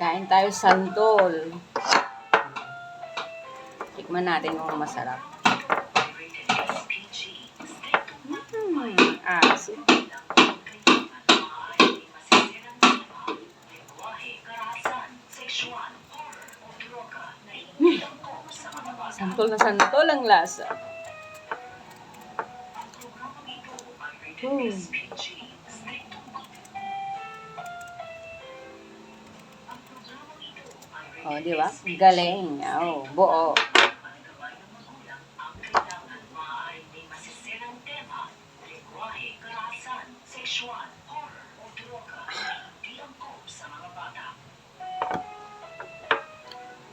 Kain tayo santol. Tikman natin kung masarap. Asin. Santol na santol ang lasa. Oh, di ba? Galing. Oh, buo.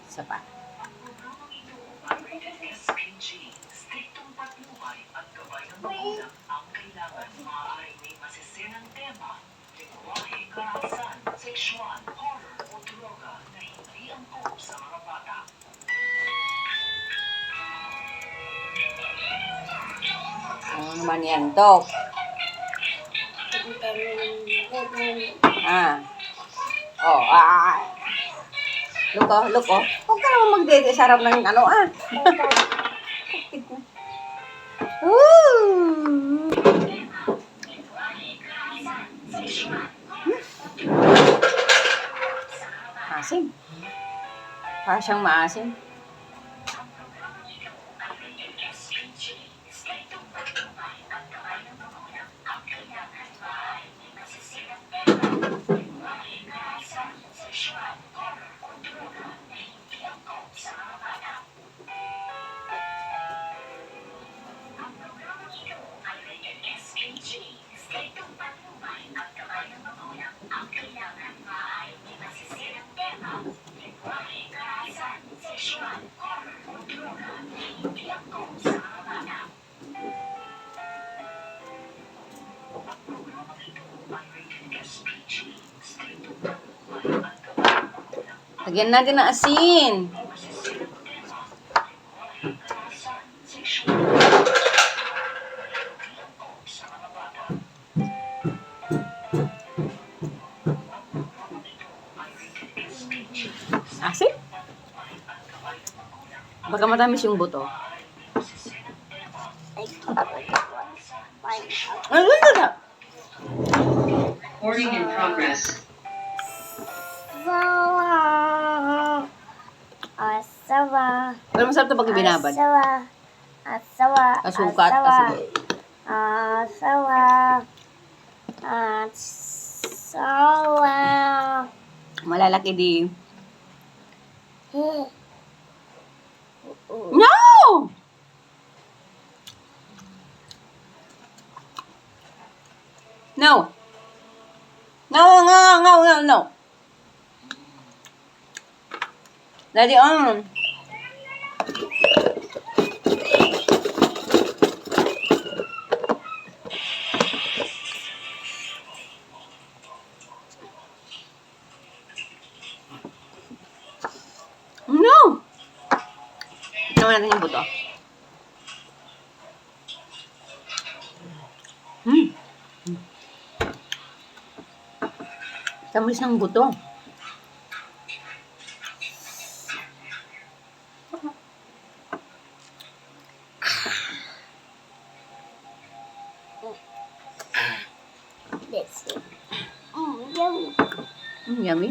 Isa pa. Ano naman yan, Dok? Oh, Look, oh, look, oh. Huwag ka naman magdede sa harap ng ano, Woo! Asim. Para siyang maasim. Lagyan natin ng asin. Asin? Baka matamis yung buto. Ano na? Recording in progress. Asawa. Pero masarap ito pag binabad. Asawa. Kasukat. Kasi Asawa. malalaki di. No! No. No. Daddy on. No! Naman natin yung buto. Tamis ng buto. Yummy. Yummy.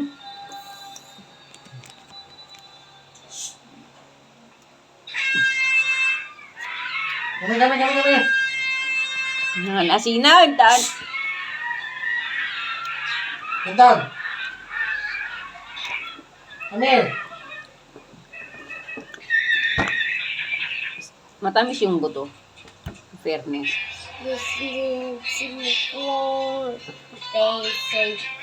Dami. Asinan. Tentang. Amir. Matamis yung buto. Fairness. This is the basic